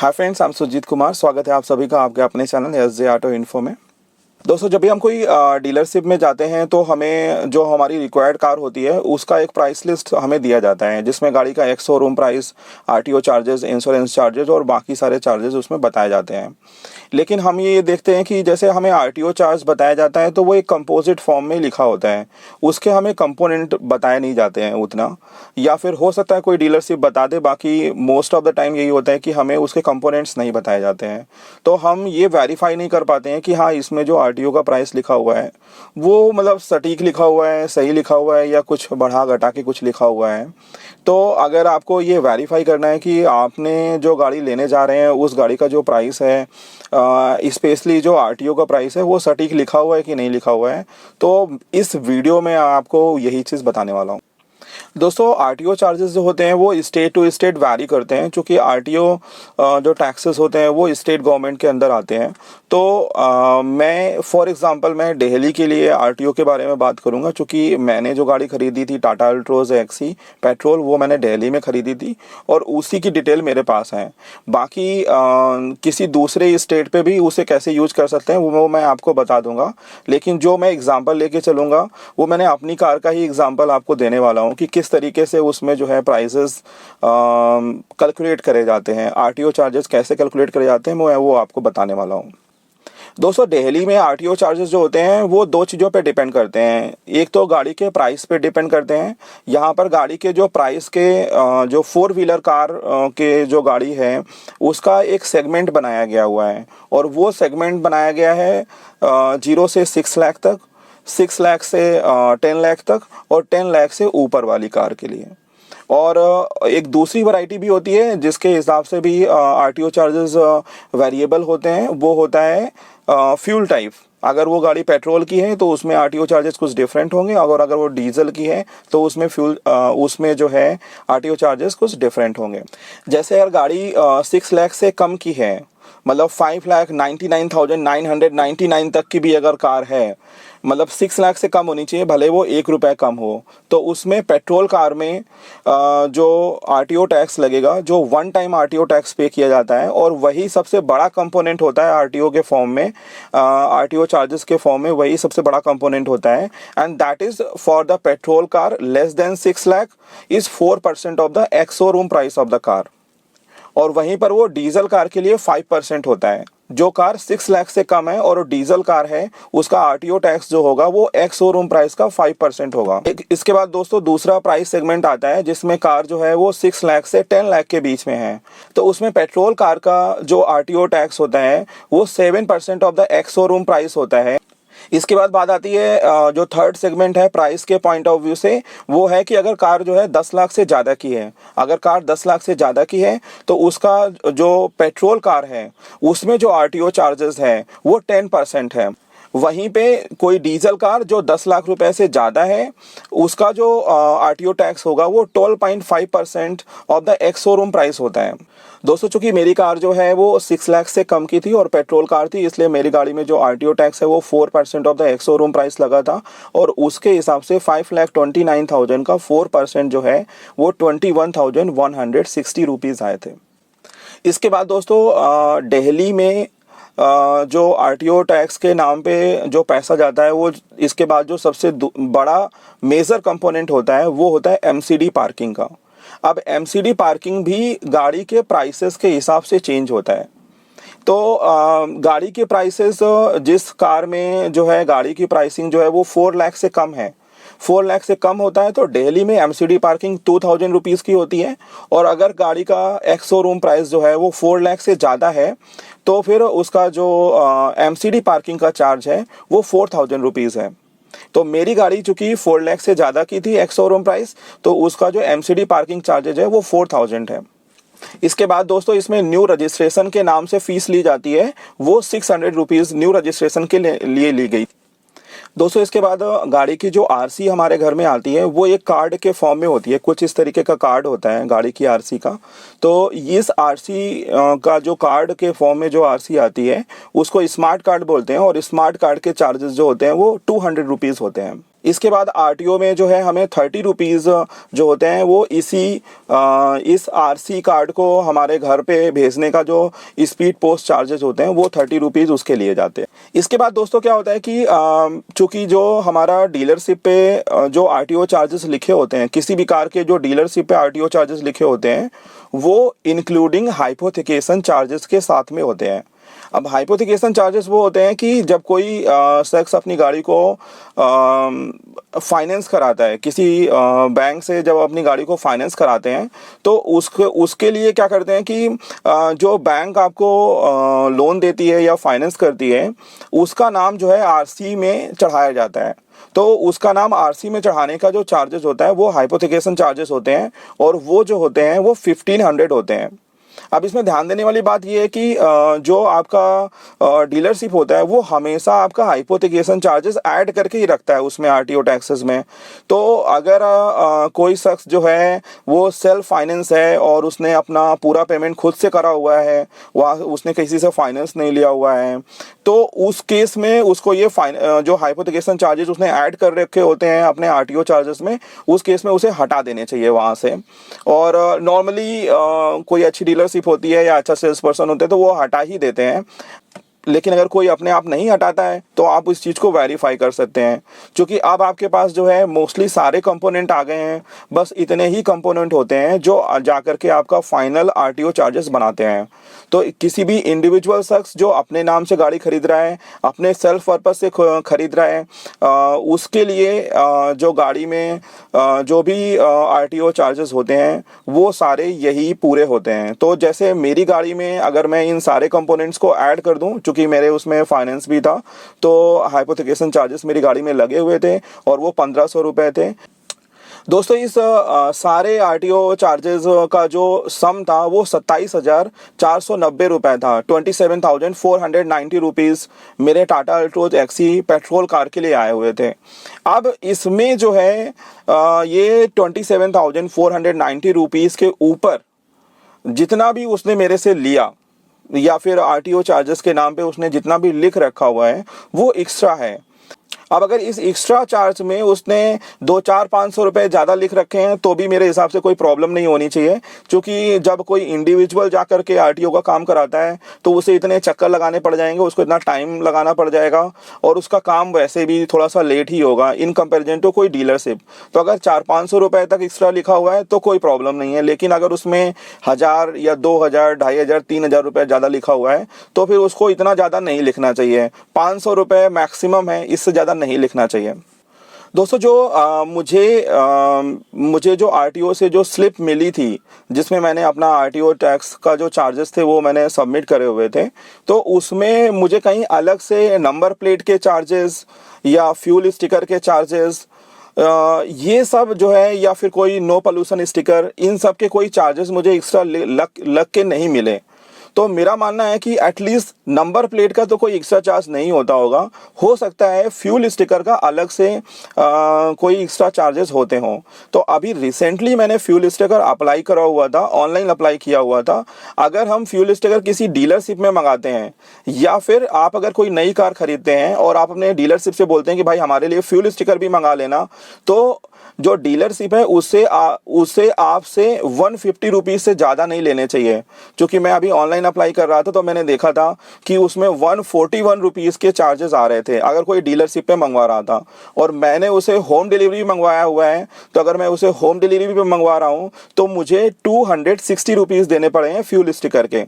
Hi friends, I am Sujit Kumar. स्वागत है आप सभी का आपके अपने चैनल एसजे ऑटो इन्फो में। दोस्तों, जब भी हम कोई डीलरशिप में जाते हैं तो हमें जो हमारी रिक्वायर्ड कार होती है उसका एक प्राइस लिस्ट हमें दिया जाता है, जिसमें गाड़ी का ex showroom price, RTO charges, insurance charges और बाकी सारे चार्जेस उसमें बताए जाते हैं। लेकिन हम ये देखते हैं कि जैसे हमें आरटीओ चार्ज बताया जाता है तो वो एक कंपोजिट फॉर्म में लिखा होता है, उसके हमें कंपोनेंट बताए नहीं जाते हैं उतना, या फिर हो सकता है कोई डीलरशिप बता दे, बाकी मोस्ट ऑफ द टाइम यही होता है कि हमें उसके कंपोनेंट्स नहीं बताए जाते हैं। तो हम ये वेरीफाई नहीं कर पाते हैं कि हाँ, इसमें जो आरटीओ का प्राइस लिखा हुआ है वो मतलब सटीक लिखा हुआ है, सही लिखा हुआ है, या कुछ बढ़ा घटा के कुछ लिखा हुआ है। तो अगर आपको ये वेरीफाई करना है कि आपने जो गाड़ी लेने जा रहे हैं उस गाड़ी का जो प्राइस है, स्पेशली जो आरटीओ का प्राइस है, वो सटीक लिखा हुआ है कि नहीं लिखा हुआ है, तो इस वीडियो में आपको यही चीज़ बताने वाला हूँ। दोस्तों, आरटीओ चार्जेस जो होते हैं वो स्टेट टू स्टेट वैरी करते हैं, क्योंकि आरटीओ जो टैक्सेस होते हैं वो स्टेट गवर्नमेंट के अंदर आते हैं। तो मैं फॉर एग्जांपल मैं दिल्ली के लिए आरटीओ के बारे में बात करूंगा, क्योंकि मैंने जो गाड़ी खरीदी थी टाटा अल्ट्रोज एक्सी पेट्रोल, वो मैंने दिल्ली में खरीदी थी और उसी की डिटेल मेरे पास है। बाकी किसी दूसरे स्टेट पे भी उसे कैसे यूज कर सकते हैं वो मैं आपको बता दूंगा, लेकिन जो मैं एग्जाम्पल लेके चलूँगा वो मैंने अपनी कार का ही एग्जाम्पल आपको देने वाला हूँ कि किस तरीके से उसमें जो है प्राइसेस कैलकुलेट करे जाते हैं, आरटीओ चार्जेस कैसे कैलकुलेट करे जाते हैं, मैं वो आपको बताने वाला हूँ। दोस्तों, दिल्ली में आरटीओ चार्जेस जो होते हैं वो दो चीज़ों पे डिपेंड करते हैं। एक तो गाड़ी के प्राइस पे डिपेंड करते हैं। यहाँ पर गाड़ी के जो प्राइस के जो फोर व्हीलर कार के जो गाड़ी है उसका एक सेगमेंट बनाया गया हुआ है, और वो सेगमेंट बनाया गया है 0 से 6 लाख तक, 6 लाख से 10 लाख तक, और 10 लाख से ऊपर वाली कार के लिए। और एक दूसरी वैरायटी भी होती है जिसके हिसाब से भी आरटीओ चार्जेस वेरिएबल होते हैं, वो होता है फ्यूल टाइप। अगर वो गाड़ी पेट्रोल की है तो उसमें आरटीओ चार्जेस कुछ डिफरेंट होंगे, अगर वो डीजल की है तो उसमें जो है आरटीओ चार्जेस कुछ डिफरेंट होंगे। जैसे अगर गाड़ी 6 लाख से कम की है, मतलब 5,99,999 तक की भी अगर कार है, मतलब 6 लाख से कम होनी चाहिए, भले वो 1 रुपये कम हो, तो उसमें पेट्रोल कार में जो आरटीओ टैक्स लगेगा, जो वन टाइम आरटीओ टैक्स पे किया जाता है, और वही सबसे बड़ा कंपोनेंट होता है आरटीओ के फॉर्म में, आरटीओ चार्जेस के फॉर्म में वही सबसे बड़ा कंपोनेंट होता है। And that is for the petrol car less than 6 lakh is 4% of the ex showroom price of the car, और वहीं पर वो डीजल कार के लिए 5% होता है। जो कार 6 लाख से कम है और डीजल कार है, उसका आरटीओ टैक्स जो होगा वो एक्स शोरूम प्राइस का 5% होगा। इसके बाद दोस्तों दूसरा प्राइस सेगमेंट आता है जिसमें कार जो है वो 6 लाख से 10 लाख के बीच में है। तो उसमें पेट्रोल कार का जो आरटीओ टैक्स होता है वो 7% of the ex showroom price होता है। इसके बाद बात आती है जो थर्ड सेगमेंट है प्राइस के पॉइंट ऑफ व्यू से, वो है कि अगर कार जो है 10 लाख से ज़्यादा की है, अगर कार 10 लाख से ज़्यादा की है तो उसका जो पेट्रोल कार है उसमें जो आरटीओ चार्जेस है वो 10% है। वहीं पे कोई डीजल कार जो 10 लाख रुपए से ज़्यादा है, उसका जो आरटीओ टैक्स होगा वो 12.5% of the ex showroom price होता है। दोस्तों, चूंकि मेरी कार जो है वो 6 लाख से कम की थी और पेट्रोल कार थी, इसलिए मेरी गाड़ी में जो आरटीओ टैक्स है वो 4% of the ex showroom price लगा था, और उसके हिसाब से 5,29,000 का 4% जो है वो 21,160 रुपीज़ आए थे। इसके बाद दोस्तों दिल्ली में जो आरटीओ टैक्स के नाम पे जो पैसा जाता है, वो इसके बाद जो सबसे बड़ा मेजर कंपोनेंट होता है वो होता है एमसीडी पार्किंग का। अब एमसीडी पार्किंग भी गाड़ी के प्राइसेस के हिसाब से चेंज होता है। तो गाड़ी के प्राइसेस जिस कार में जो है गाड़ी की प्राइसिंग जो है वो 4 लाख से कम है, 4 लाख से कम होता है, तो दिल्ली में एमसीडी पार्किंग 2,000 रुपीज़ की होती है। और अगर गाड़ी का एक्स शोरूम प्राइस जो है वो 4 लाख से ज़्यादा है तो फिर उसका जो एमसीडी पार्किंग का चार्ज है वो 4,000 रुपीज़ है। तो मेरी गाड़ी चूंकि 4 लाख से ज़्यादा की थी एक्स शोरूम प्राइस, तो उसका जो एमसीडी पार्किंग चार्जेज है वो 4,000 है। इसके बाद दोस्तों इसमें न्यू रजिस्ट्रेशन के नाम से फीस ली जाती है, वो 600 रुपीज़ न्यू रजिस्ट्रेशन के लिए ली गई। दोस्तों, इसके बाद गाड़ी की जो आरसी हमारे घर में आती है वो एक कार्ड के फॉर्म में होती है, कुछ इस तरीके का कार्ड होता है गाड़ी की आरसी का। तो इस आरसी का जो कार्ड के फॉर्म में जो आरसी आती है उसको स्मार्ट कार्ड बोलते हैं, और स्मार्ट कार्ड के चार्जेस जो होते हैं वो 200 रुपीज़ होते हैं। इसके बाद आरटीओ में जो है हमें 30 रुपीज़ जो होते हैं वो इस आरसी कार्ड को हमारे घर पे भेजने का जो स्पीड पोस्ट चार्जेस होते हैं वो 30 रुपीज़ उसके लिए जाते हैं। इसके बाद दोस्तों क्या होता है कि चूँकि जो हमारा डीलरशिप पे जो आरटीओ चार्जेस लिखे होते हैं, किसी भी कार के जो डीलरशिप पे आरटीओ चार्जेस लिखे होते हैं वो इंक्लूडिंग हाइपोथिकेशन चार्जेस के साथ में होते हैं। अब हाइपोथिकेशन चार्जेस वो होते हैं कि जब कोई शख्स अपनी गाड़ी को फाइनेंस कराता है, किसी बैंक से जब अपनी गाड़ी को फाइनेंस कराते हैं तो उसके लिए क्या करते हैं कि जो बैंक आपको लोन देती है या फाइनेंस करती है उसका नाम जो है आरसी में चढ़ाया जाता है। तो उसका नाम आरसी में चढ़ाने का जो चार्जेस होता है वो हाइपोथिकेशन चार्जेस होते हैं और वो जो होते हैं वो 1500 होते हैं। अब इसमें ध्यान देने वाली बात यह है कि जो आपका डीलरशिप होता है वो हमेशा आपका हाइपोथिकेशन चार्जेस ऐड करके ही रखता है उसमें आरटीओ टैक्सेस में। तो अगर कोई शख्स जो है वो सेल्फ फाइनेंस है और उसने अपना पूरा पेमेंट खुद से करा हुआ है, वह उसने किसी से फाइनेंस नहीं लिया हुआ है, तो उस केस में उसको ये जो हाइपोथिकेशन चार्जेस उसने ऐड कर रखे होते हैं अपने आरटीओ चार्जेस में, उस केस में उसे हटा देने चाहिए वहाँ से। और नॉर्मली कोई अच्छी डीलरशिप होती है या अच्छा सेल्स पर्सन होते हैं तो वो हटा ही देते हैं। लेकिन अगर कोई अपने आप नहीं हटाता है तो आप इस चीज़ को वेरीफाई कर सकते हैं, क्योंकि अब आपके पास जो है मोस्टली सारे कंपोनेंट आ गए हैं, बस इतने ही कंपोनेंट होते हैं जो जाकर के आपका फाइनल आरटीओ चार्जेस बनाते हैं। तो किसी भी इंडिविजुअल शख्स जो अपने नाम से गाड़ी खरीद रहा है, अपने सेल्फ पर्पस से खरीद रहा है, उसके लिए जो गाड़ी में जो भी आरटीओ चार्जेस होते हैं वो सारे यही पूरे होते हैं। तो जैसे मेरी गाड़ी में अगर मैं इन सारे कंपोनेंट्स को ऐड कर दूं, क्योंकि मेरे उसमें फाइनेंस भी था, तो हाइपोथिकेशन चार्जेस मेरी गाड़ी में लगे हुए थे और वो 1500 रुपये थे। दोस्तों इस सारे आरटीओ चार्जेस का जो सम था वो 27,490 रुपये था। 27,490 रुपीज़ मेरे Tata Altroz XE petrol car के लिए आए हुए थे। अब इसमें जो है ये 27,490 रुपीज़ के ऊपर जितना भी उसने मेरे से लिया या फिर आरटीओ चार्जेस के नाम पे उसने जितना भी लिख रखा हुआ है वो एक्स्ट्रा है। अब अगर इस एक्स्ट्रा चार्ज में उसने 200-500 रुपये ज़्यादा लिख रखे हैं तो भी मेरे हिसाब से कोई प्रॉब्लम नहीं होनी चाहिए, क्योंकि जब कोई इंडिविजुअल जा कर के आरटीओ का काम कराता है तो उसे इतने चक्कर लगाने पड़ जाएंगे, उसको इतना टाइम लगाना पड़ जाएगा और उसका काम वैसे भी थोड़ा सा लेट ही होगा इन कंपेरिजन टू कोई डीलरशिप। तो अगर 400-500 रुपये तक एक्स्ट्रा लिखा हुआ है तो कोई प्रॉब्लम नहीं है, लेकिन अगर उसमें 1000 या 2000, 2500, 3000 रुपये ज़्यादा लिखा हुआ है तो फिर उसको इतना ज़्यादा नहीं लिखना चाहिए। 500 रुपये मैक्सिमम है, इससे ज़्यादा नहीं लिखना चाहिए। दोस्तों जो मुझे जो आरटीओ से जो स्लिप मिली थी जिसमें मैंने अपना आरटीओ टैक्स का जो चार्जेस थे वो मैंने सबमिट करे हुए थे, तो उसमें मुझे कहीं अलग से नंबर प्लेट के चार्जेस या फ्यूल स्टिकर के चार्जेस ये सब जो है या फिर कोई नो पोल्यूशन स्टिकर, इन सब के कोई चार्जेस मुझे एक्स्ट्रा लग के नहीं मिले। तो मेरा मानना है कि एटलीस्ट नंबर प्लेट का तो कोई एक्स्ट्रा चार्ज नहीं होता होगा, हो सकता है फ्यूल स्टिकर का अलग से कोई एक्स्ट्रा चार्जेस होते हों। तो अभी रिसेंटली मैंने फ्यूल स्टिकर अप्लाई करा हुआ था, ऑनलाइन अप्लाई किया हुआ था। अगर हम फ्यूल स्टिकर किसी डीलरशिप में मंगाते हैं या फिर आप अगर कोई नई कार खरीदते हैं और आप अपने डीलरशिप से बोलते हैं कि भाई हमारे लिए फ्यूल स्टिकर भी मंगा लेना, तो जो डीलरशिप है उससे आपसे 150 रुपीज़ से ज़्यादा नहीं लेने चाहिए। क्योंकि मैं अभी ऑनलाइन अप्लाई कर रहा था तो मैंने देखा था कि उसमें 141 रुपीज़ के चार्जेस आ रहे थे अगर कोई डीलरशिप पे मंगवा रहा था, और मैंने उसे होम डिलीवरी मंगवाया हुआ है। तो अगर मैं उसे होम डिलीवरी पे मंगवा रहा हूँ तो मुझे 260 रुपीज़ देने पड़े हैं फ्यूल स्टिकर के।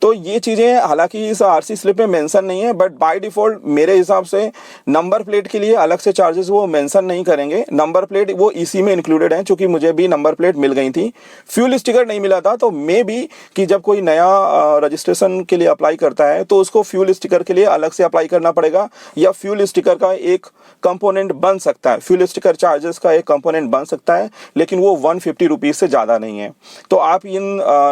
तो ये चीज़ें हालांकि इस आरसी स्लिप में मेंशन नहीं है, बट बाय डिफ़ॉल्ट मेरे हिसाब से नंबर प्लेट के लिए अलग से चार्जेस वो मेंशन नहीं करेंगे। नंबर प्लेट वो इसी में इंक्लूडेड है, क्योंकि मुझे भी नंबर प्लेट मिल गई थी, फ्यूल स्टिकर नहीं मिला था। तो मे बी कि जब कोई नया रजिस्ट्रेशन के लिए अप्लाई करता है तो उसको फ्यूल स्टिकर के लिए अलग से अप्लाई करना पड़ेगा, या फ्यूल स्टिकर का एक कंपोनेंट बन सकता है, फ्यूल स्टिकर चार्जेस का एक कंपोनेंट बन सकता है, लेकिन वो 150 रुपीज़ से ज़्यादा नहीं है। तो आप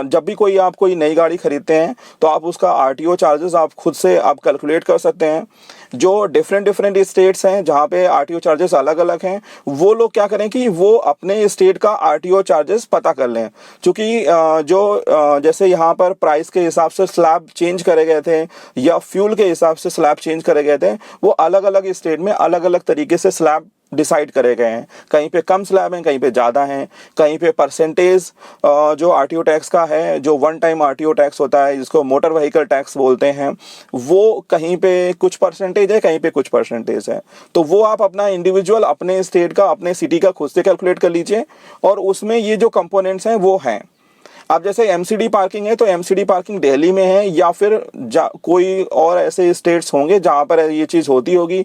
जब भी आप कोई नई गाड़ी खरीदते हैं तो आप उसका आरटीओ चार्जेस आप खुद से आप कैलकुलेट कर सकते हैं। जो डिफरेंट स्टेट्स हैं जहाँ पे आरटीओ चार्जेस अलग अलग हैं, वो लोग क्या करें कि वो अपने स्टेट का आरटीओ चार्जेस पता कर लें, क्योंकि जैसे यहाँ पर प्राइस के हिसाब से स्लैब चेंज करे गए थे या फ्यूल के हिसाब से स्लैब चेंज करे गए थे, वो अलग अलग स्टेट में अलग अलग तरीके से स्लैब डिसाइड करे गए हैं। कहीं पे कम स्लैब हैं, कहीं पे ज़्यादा हैं, कहीं पे परसेंटेज जो आरटीओ टैक्स का है, जो वन टाइम आरटीओ टैक्स होता है जिसको मोटर व्हीकल टैक्स बोलते हैं, वो कहीं पे कुछ परसेंटेज है, कहीं पे कुछ परसेंटेज है। तो वो आप अपना इंडिविजुअल अपने स्टेट का, अपने सिटी का खुद से कैलकुलेट कर लीजिए, और उसमें ये जो कंपोनेंट्स हैं वो हैं। अब जैसे एमसीडी पार्किंग है, तो एमसीडी पार्किंग दिल्ली में है या फिर कोई और ऐसे स्टेट्स होंगे जहाँ पर ये चीज़ होती होगी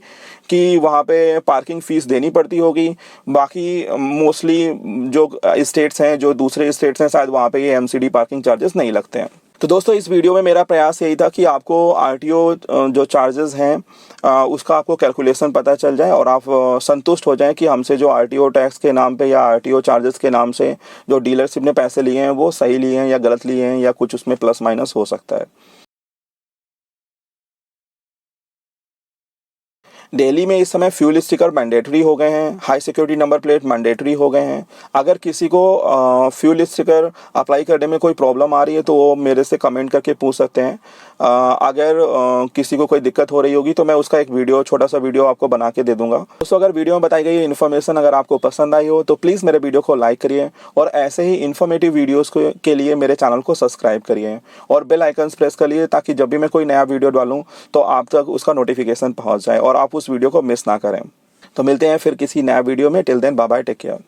कि वहाँ पे पार्किंग फ़ीस देनी पड़ती होगी। बाकी मोस्टली जो स्टेट्स हैं, जो दूसरे स्टेट्स हैं, शायद वहाँ पे ये एमसीडी पार्किंग चार्जेस नहीं लगते हैं। तो दोस्तों, इस वीडियो में मेरा प्रयास यही था कि आपको आरटीओ जो चार्जेस हैं उसका आपको कैलकुलेशन पता चल जाए और आप संतुष्ट हो जाएं कि हमसे जो आरटीओ टैक्स के नाम पे या आरटीओ चार्जेस के नाम से जो डीलरशिप ने पैसे लिए हैं वो सही लिए हैं या गलत लिए हैं, या कुछ उसमें प्लस माइनस हो सकता है। दिल्ली में इस समय फ्यूल स्टिकर मैंडेटरी हो गए हैं, high security number plate mandatory हो गए हैं। अगर किसी को फ्यूल स्टिकर अप्लाई करने में कोई प्रॉब्लम आ रही है तो वो मेरे से कमेंट करके पूछ सकते हैं। अगर किसी को कोई दिक्कत हो रही होगी तो मैं उसका एक वीडियो, छोटा सा वीडियो आपको बना के दे दूंगा। दोस्तों, अगर वीडियो में बताई गई इन्फॉर्मेशन अगर आपको पसंद आई हो तो प्लीज़ मेरे वीडियो को लाइक करिए, और ऐसे ही इन्फॉर्मेटिव वीडियोज़ के लिए मेरे चैनल को सब्सक्राइब करिए और बेल आइकन्स प्रेस करिए, ताकि जब भी मैं कोई नया वीडियो डालूँ तो आप तक उसका नोटिफिकेशन पहुँच जाए और आप उस वीडियो को मिस ना करें। तो मिलते हैं फिर किसी नया वीडियो में। Till then, bye bye, take care.